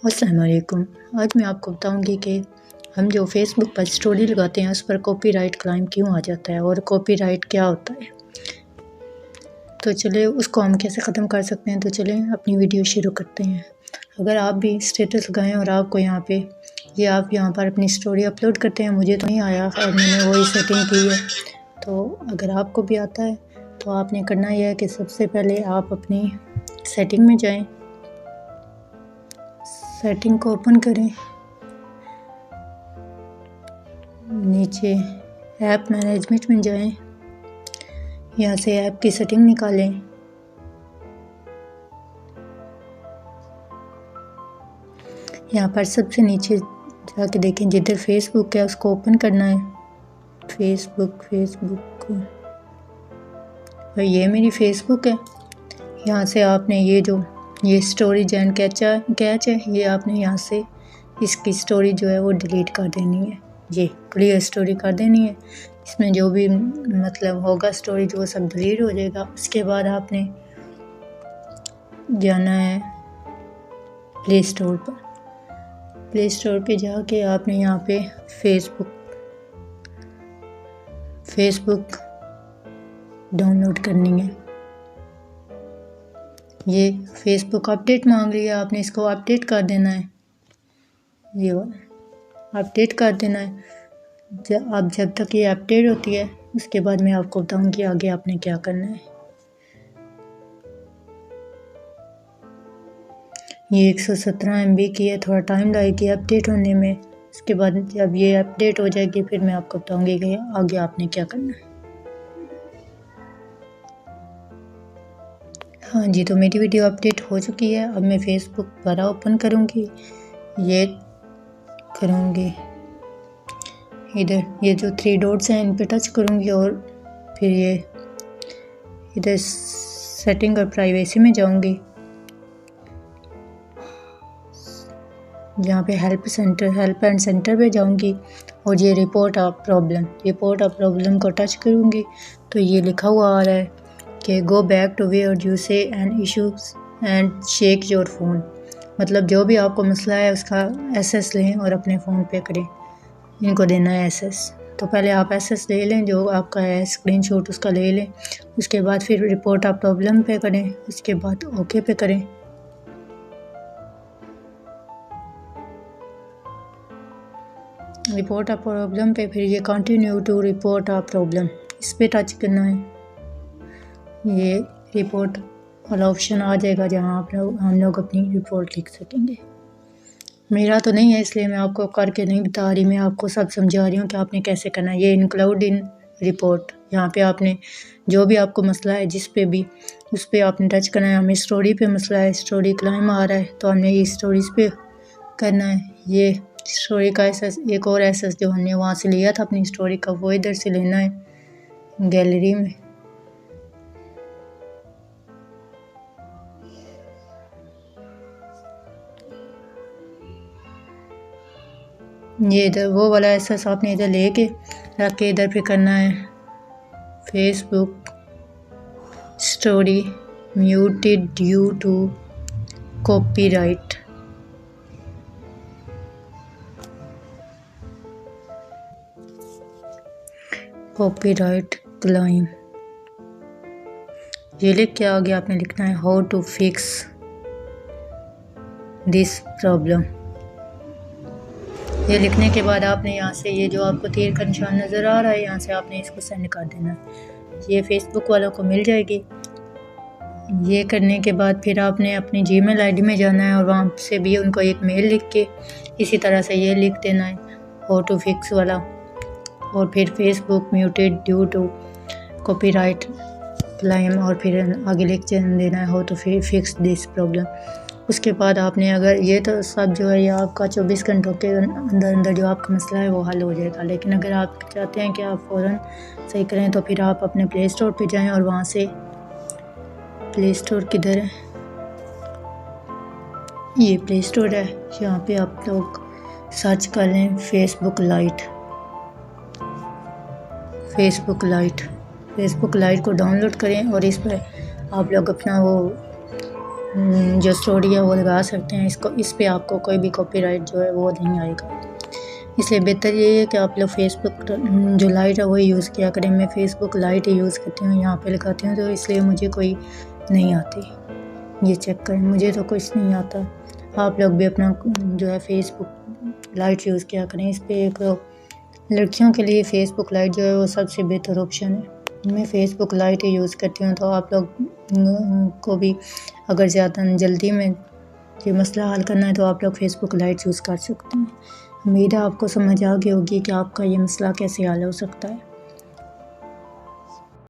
अस्सलाम वालेकुम। आज मैं आपको बताऊंगी कि हम जो फेसबुक पर स्टोरी लगाते हैं उस पर कॉपीराइट क्लेम क्यों आ जाता है और कॉपीराइट क्या होता है। तो चलिए उसको हम कैसे ख़त्म कर सकते हैं। तो चलिए अपनी वीडियो शुरू करते हैं। अगर आप भी स्टेटस लगाएं और आपको आप यहाँ पर अपनी स्टोरी अपलोड करते हैं, मुझे तो नहीं आया और मैंने वही सेटिंग की है। तो अगर आपको भी आता है तो आपने करना यह है कि सबसे पहले आप अपनी सेटिंग में जाएं, सेटिंग को ओपन करें, नीचे ऐप मैनेजमेंट में जाएं, यहाँ से ऐप की सेटिंग निकालें, यहाँ पर सबसे नीचे जाके देखें जिधर फेसबुक है उसको ओपन करना है। फेसबुक और ये मेरी फेसबुक है। यहाँ से आपने ये स्टोरेज एंड कैच है, ये आपने यहाँ से इसकी स्टोरी जो है वो डिलीट कर देनी है। ये क्लियर स्टोरी कर देनी है। इसमें जो भी मतलब होगा स्टोरी जो सब डिलीट हो जाएगा। उसके बाद आपने जाना है प्ले स्टोर पर। प्ले स्टोर पे जाके आपने यहाँ पे फेसबुक डाउनलोड करनी है। ये फेसबुक अपडेट मांग रही है, आपने इसको अपडेट कर देना है। ये अपडेट कर देना है। अब जब तक ये अपडेट होती है उसके बाद मैं आपको बताऊंगी आगे आपने क्या करना है। ये 117 MB की है, थोड़ा टाइम लगेगी अपडेट होने में। उसके बाद जब ये अपडेट हो जाएगी फिर मैं आपको बताऊंगी कि आगे आपने क्या करना है। हाँ जी, तो मेरी वीडियो अपडेट हो चुकी है। अब मैं फेसबुक दोबारा ओपन करूँगी, ये करूँगी, इधर ये जो 3 डॉट्स हैं इन पे टच करूँगी और फिर ये इधर सेटिंग और प्राइवेसी में जाऊँगी। जहाँ पे हेल्प एंड सेंटर पे जाऊँगी और ये रिपोर्ट ऑफ प्रॉब्लम को टच करूँगी। तो ये लिखा हुआ आ रहा है कि go back to where you saw an issues and shake your phone. मतलब जो भी आपको मसला है उसका एसेस लें और अपने फ़ोन पे करें, इनको देना है एसेस। तो पहले आप एसेस ले लें, जो आपका है स्क्रीनशॉट उसका ले लें। उसके बाद फिर रिपोर्ट ऑफ प्रॉब्लम पे करें, उसके बाद ओके पे करें। रिपोर्ट ऑफ प्रॉब्लम पे फिर ये continue to report of problem, इस पे टच करना है। ये रिपोर्ट वाला ऑप्शन आ जाएगा जहाँ हम लोग अपनी रिपोर्ट लिख सकेंगे। मेरा तो नहीं है इसलिए मैं आपको करके नहीं बता रही, मैं आपको सब समझा रही हूँ कि आपने कैसे करना है। ये इंक्लूड इन रिपोर्ट, यहाँ पे आपने जो भी आपको मसला है जिस पे भी उस पर आपने टच करना है। हमें स्टोरी पे मसला है, स्टोरी क्लाइम आ रहा है तो हमने ये स्टोरीज पे करना है। ये स्टोरी का एसेस, एक और एसेस जो हमने वहाँ से लिया था अपनी स्टोरी का, वो इधर से लेना है गैलरी में। ये इधर वो वाला एसेस आपने इधर लेके रख के इधर पे करना है Facebook story muted due to copyright. Copyright claim ये लिख के आगे आपने लिखना है how to fix this problem. ये लिखने के बाद आपने यहाँ से ये जो आपको तीर का निशान नज़र आ रहा है यहाँ से आपने इसको सेंड कर देना है। ये फेसबुक वालों को मिल जाएगी। ये करने के बाद फिर आपने अपनी जीमेल आईडी में जाना है और वहाँ से भी उनको एक मेल लिख के इसी तरह से ये लिख देना है हाउ टू फिक्स वाला, और फिर Facebook muted due to copyright claim और फिर आगे लिख देना है how to fix this problem. उसके बाद आपने अगर ये तो सब जो है ये आपका 24 घंटों के अंदर जो आपका मसला है वो हल हो जाएगा। लेकिन अगर आप चाहते हैं कि आप फ़ौरन सही करें तो फिर आप अपने प्ले स्टोर पे जाएं और वहाँ से प्ले स्टोर किधर है, ये प्ले स्टोर है, यहाँ पे आप लोग सर्च कर लें फेसबुक लाइट को डाउनलोड करें और इस पर आप लोग अपना वो जो स्टोरी है वो लगा सकते हैं। इस पे आपको कोई भी कॉपीराइट जो है वो नहीं आएगा। इसलिए बेहतर ये है कि आप लोग फेसबुक जो लाइट है वही यूज़ किया करें। मैं फेसबुक लाइट ही यूज़ करती हूँ, यहाँ पे लगाती हूँ, तो इसलिए मुझे कोई नहीं आती। ये चेक करें, मुझे तो कुछ नहीं आता। आप लोग भी अपना जो है फेसबुक लाइट यूज़ किया करें। इस पर एक लड़कियों के लिए फेसबुक लाइट जो है वो सबसे बेहतर ऑप्शन है। मैं फेसबुक लाइट ही यूज़ करती हूँ। तो आप लोग को भी अगर ज़्यादा जल्दी में ये मसला हल करना है तो आप लोग फेसबुक लाइट यूज़ कर सकते हैं। उम्मीद है आपको समझ आ गई होगी कि आपका ये मसला कैसे हल हो सकता है।